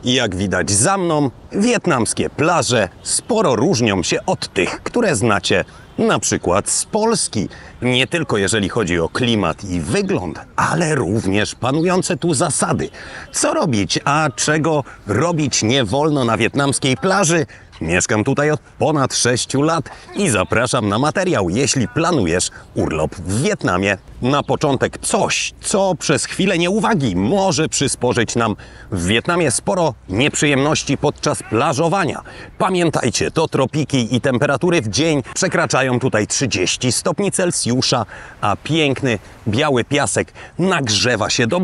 Jak widać za mną, wietnamskie plaże sporo różnią się od tych, które znacie na przykład z Polski. Nie tylko jeżeli chodzi o klimat i wygląd, ale również panujące tu zasady. Co robić, a czego robić nie wolno na wietnamskiej plaży? Mieszkam tutaj od ponad 6 lat i zapraszam na materiał, jeśli planujesz urlop w Wietnamie. Na początek coś, co przez chwilę nieuwagi może przysporzyć nam w Wietnamie sporo nieprzyjemności podczas plażowania. Pamiętajcie, to tropiki i temperatury w dzień przekraczają tutaj 30 stopni Celsjusza, a piękny, biały piasek nagrzewa się do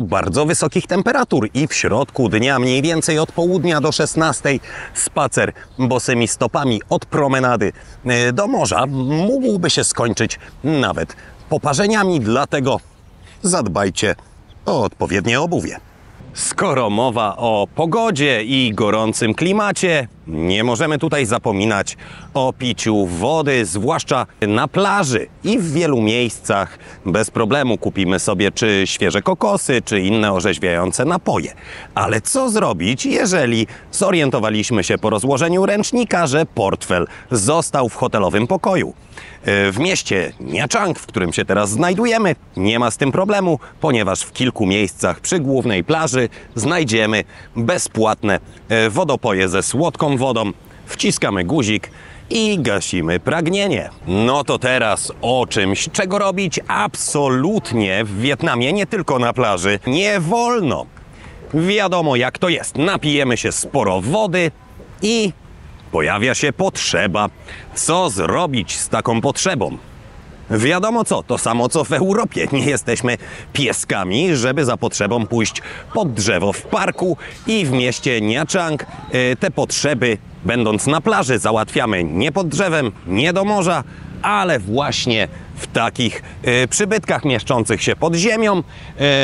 bardzo wysokich temperatur i w środku dnia, mniej więcej od południa do 16, spacer bosymi stopami od promenady do morza mógłby się skończyć nawet poparzeniami, dlatego zadbajcie o odpowiednie obuwie. Skoro mowa o pogodzie i gorącym klimacie, nie możemy tutaj zapominać o piciu wody, zwłaszcza na plaży i w wielu miejscach bez problemu kupimy sobie czy świeże kokosy, czy inne orzeźwiające napoje. Ale co zrobić, jeżeli zorientowaliśmy się po rozłożeniu ręcznika, że portfel został w hotelowym pokoju? W mieście Nha Trang, w którym się teraz znajdujemy, nie ma z tym problemu, ponieważ w kilku miejscach przy głównej plaży znajdziemy bezpłatne wodopoje ze słodką wodą. Wciskamy guzik i gasimy pragnienie. No to teraz o czymś, czego robić absolutnie w Wietnamie, nie tylko na plaży, nie wolno. Wiadomo jak to jest, napijemy się sporo wody i pojawia się potrzeba. Co zrobić z taką potrzebą? Wiadomo co, to samo co w Europie. Nie jesteśmy pieskami, żeby za potrzebą pójść pod drzewo w parku i w mieście Nha Trang te potrzeby, będąc na plaży, załatwiamy nie pod drzewem, nie do morza, ale właśnie w takich przybytkach mieszczących się pod ziemią.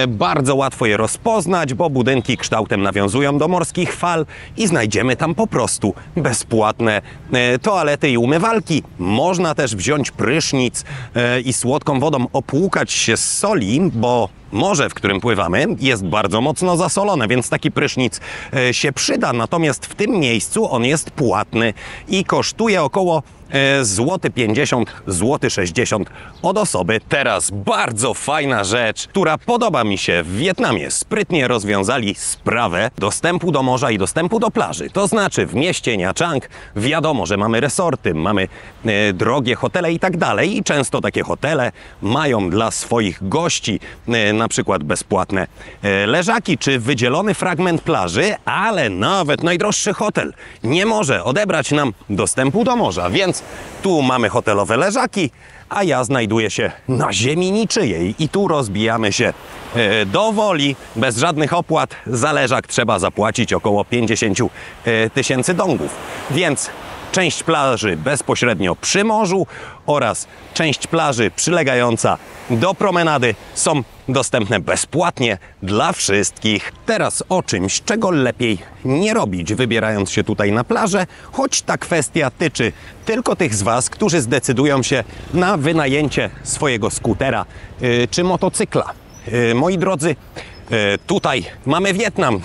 Bardzo łatwo je rozpoznać, bo budynki kształtem nawiązują do morskich fal i znajdziemy tam po prostu bezpłatne toalety i umywalki. Można też wziąć prysznic i słodką wodą opłukać się z soli, bo morze, w którym pływamy, jest bardzo mocno zasolone, więc taki prysznic się przyda. Natomiast w tym miejscu on jest płatny i kosztuje około złoty 50, złoty 60 od osoby. Teraz bardzo fajna rzecz, która podoba mi się w Wietnamie. Sprytnie rozwiązali sprawę dostępu do morza i dostępu do plaży. To znaczy w mieście Nha Trang wiadomo, że mamy resorty, mamy drogie hotele i tak dalej i często takie hotele mają dla swoich gości na przykład bezpłatne leżaki czy wydzielony fragment plaży, ale nawet najdroższy hotel nie może odebrać nam dostępu do morza, więc tu mamy hotelowe leżaki, a ja znajduję się na ziemi niczyjej i tu rozbijamy się do woli, bez żadnych opłat. Za leżak trzeba zapłacić około 50 000 dongów, więc część plaży bezpośrednio przy morzu oraz część plaży przylegająca do promenady są dostępne bezpłatnie dla wszystkich. Teraz o czymś, czego lepiej nie robić, wybierając się tutaj na plażę, choć ta kwestia tyczy tylko tych z Was, którzy zdecydują się na wynajęcie swojego skutera czy motocykla. Moi drodzy, tutaj mamy Wietnam,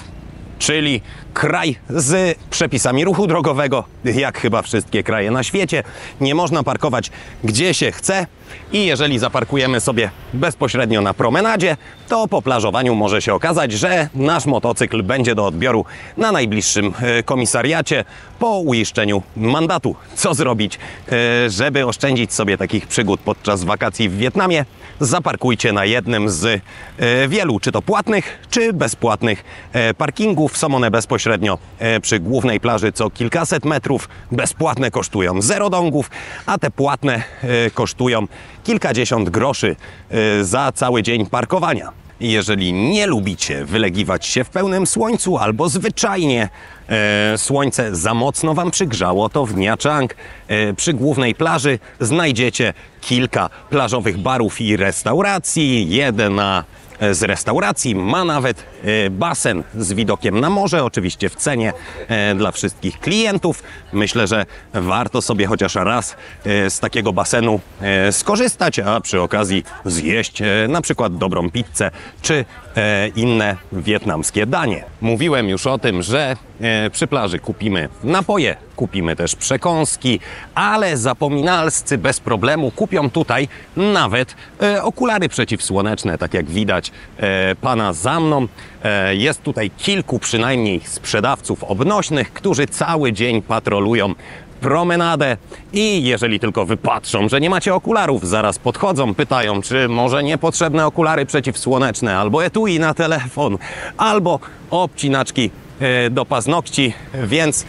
czyli kraj z przepisami ruchu drogowego, jak chyba wszystkie kraje na świecie. Nie można parkować gdzie się chce i jeżeli zaparkujemy sobie bezpośrednio na promenadzie, to po plażowaniu może się okazać, że nasz motocykl będzie do odbioru na najbliższym komisariacie po uiszczeniu mandatu. Co zrobić, żeby oszczędzić sobie takich przygód podczas wakacji w Wietnamie? Zaparkujcie na jednym z wielu, czy to płatnych, czy bezpłatnych parkingów. Są one bezpośrednio przy głównej plaży co kilkaset metrów. Bezpłatne kosztują 0 dongów, a te płatne kosztują kilkadziesiąt groszy za cały dzień parkowania. Jeżeli nie lubicie wylegiwać się w pełnym słońcu albo zwyczajnie słońce za mocno Wam przygrzało, to w Nha Trang przy głównej plaży znajdziecie kilka plażowych barów i restauracji. Jedna z restauracji, ma nawet basen z widokiem na morze, oczywiście w cenie dla wszystkich klientów. Myślę, że warto sobie chociaż raz z takiego basenu skorzystać, a przy okazji zjeść na przykład dobrą pizzę czy inne wietnamskie danie. Mówiłem już o tym, że przy plaży kupimy napoje, kupimy też przekąski, ale zapominalscy bez problemu kupią tutaj nawet okulary przeciwsłoneczne, tak jak widać pana za mną. Jest tutaj kilku przynajmniej sprzedawców obnośnych, którzy cały dzień patrolują promenadę i jeżeli tylko wypatrzą, że nie macie okularów, zaraz podchodzą, pytają, czy może niepotrzebne okulary przeciwsłoneczne, albo etui na telefon, albo obcinaczki do paznokci, więc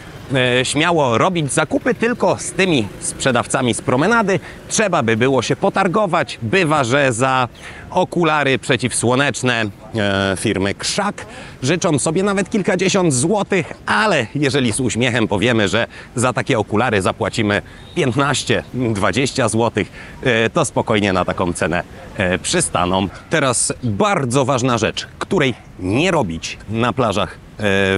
śmiało robić zakupy, tylko z tymi sprzedawcami z promenady trzeba by było się potargować. Bywa, że za okulary przeciwsłoneczne firmy Krzak życzą sobie nawet kilkadziesiąt złotych, ale jeżeli z uśmiechem powiemy, że za takie okulary zapłacimy 15-20 złotych, to spokojnie na taką cenę przystaną. Teraz bardzo ważna rzecz, której nie robić na plażach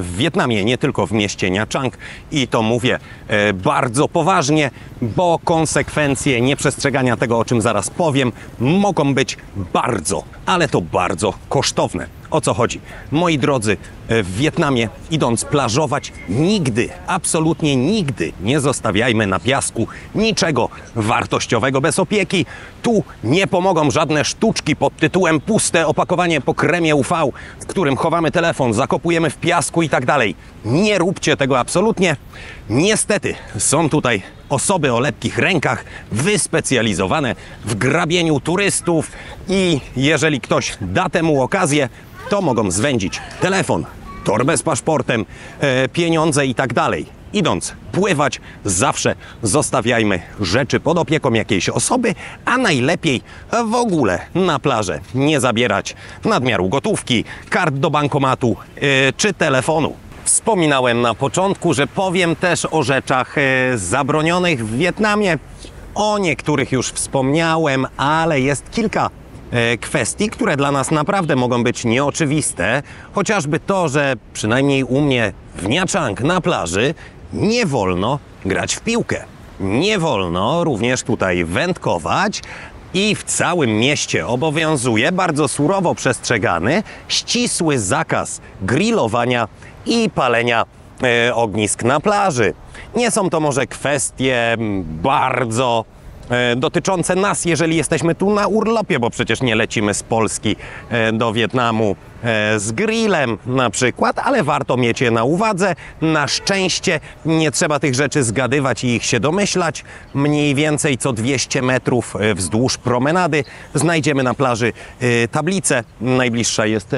w Wietnamie, nie tylko w mieście Nha Trang, i to mówię bardzo poważnie, bo konsekwencje nieprzestrzegania tego, o czym zaraz powiem, mogą być bardzo, ale to bardzo kosztowne. O co chodzi? Moi drodzy, w Wietnamie idąc plażować nigdy, absolutnie nigdy nie zostawiajmy na piasku niczego wartościowego bez opieki. Tu nie pomogą żadne sztuczki pod tytułem puste opakowanie po kremie UV, w którym chowamy telefon, zakopujemy w piasku i tak dalej. Nie róbcie tego absolutnie. Niestety są tutaj osoby o lepkich rękach wyspecjalizowane w grabieniu turystów i jeżeli ktoś da temu okazję, to mogą zwędzić telefon, torbę z paszportem, pieniądze i tak dalej. Idąc pływać, zawsze zostawiajmy rzeczy pod opieką jakiejś osoby, a najlepiej w ogóle na plażę nie zabierać nadmiaru gotówki, kart do bankomatu czy telefonu. Wspominałem na początku, że powiem też o rzeczach zabronionych w Wietnamie. O niektórych już wspomniałem, ale jest kilka kwestii, które dla nas naprawdę mogą być nieoczywiste. Chociażby to, że przynajmniej u mnie w Nha Trang na plaży nie wolno grać w piłkę. Nie wolno również tutaj wędkować i w całym mieście obowiązuje bardzo surowo przestrzegany ścisły zakaz grillowania i palenia ognisk na plaży. Nie są to może kwestie bardzo dotyczące nas, jeżeli jesteśmy tu na urlopie, bo przecież nie lecimy z Polski do Wietnamu z grillem na przykład, ale warto mieć je na uwadze. Na szczęście nie trzeba tych rzeczy zgadywać i ich się domyślać. Mniej więcej co 200 metrów wzdłuż promenady znajdziemy na plaży tablicę. Najbliższa jest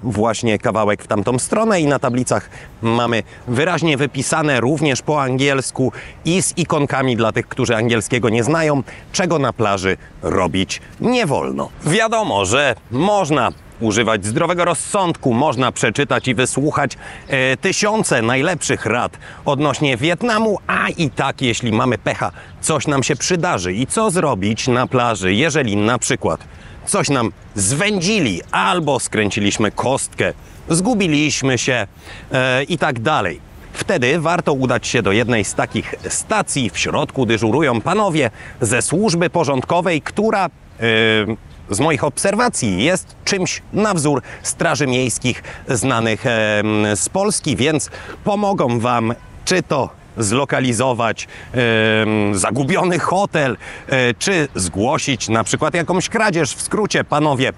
właśnie kawałek w tamtą stronę i na tablicach mamy wyraźnie wypisane również po angielsku i z ikonkami dla tych, którzy angielskiego nie znają, czego na plaży robić nie wolno. Wiadomo, że można używać zdrowego rozsądku, można przeczytać i wysłuchać tysiące najlepszych rad odnośnie Wietnamu, a i tak, jeśli mamy pecha, coś nam się przydarzy. I co zrobić na plaży, jeżeli na przykład coś nam zwędzili albo skręciliśmy kostkę, zgubiliśmy się i tak dalej. Wtedy warto udać się do jednej z takich stacji. W środku dyżurują panowie ze służby porządkowej, która z moich obserwacji jest czymś na wzór straży miejskich znanych z Polski, więc pomogą wam czy to zlokalizować zagubiony hotel, czy zgłosić na przykład jakąś kradzież. W skrócie panowie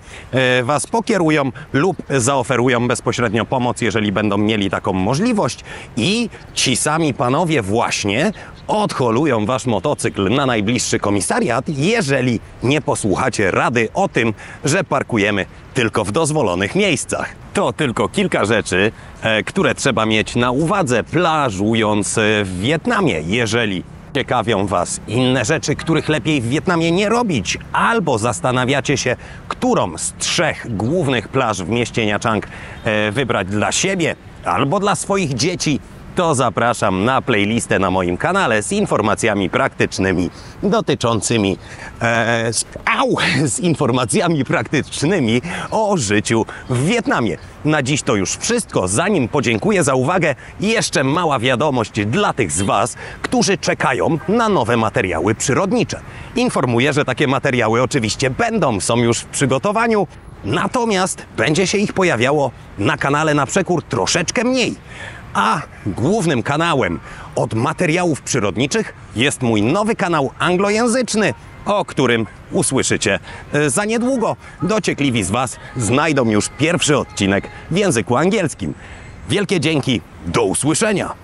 was pokierują lub zaoferują bezpośrednio pomoc, jeżeli będą mieli taką możliwość, i ci sami panowie właśnie odholują wasz motocykl na najbliższy komisariat, jeżeli nie posłuchacie rady o tym, że parkujemy tylko w dozwolonych miejscach. To tylko kilka rzeczy, które trzeba mieć na uwadze plażując w Wietnamie. Jeżeli ciekawią was inne rzeczy, których lepiej w Wietnamie nie robić, albo zastanawiacie się, którą z 3 głównych plaż w mieście Nha Trang wybrać dla siebie albo dla swoich dzieci, to zapraszam na playlistę na moim kanale z informacjami praktycznymi dotyczącymi z informacjami praktycznymi o życiu w Wietnamie. Na dziś to już wszystko. Zanim podziękuję za uwagę, jeszcze mała wiadomość dla tych z Was, którzy czekają na nowe materiały przyrodnicze. Informuję, że takie materiały oczywiście są już w przygotowaniu, natomiast będzie się ich pojawiało na kanale na przekór troszeczkę mniej. A głównym kanałem od materiałów przyrodniczych jest mój nowy kanał anglojęzyczny, o którym usłyszycie za niedługo. Dociekliwi z Was znajdą już pierwszy odcinek w języku angielskim. Wielkie dzięki, do usłyszenia!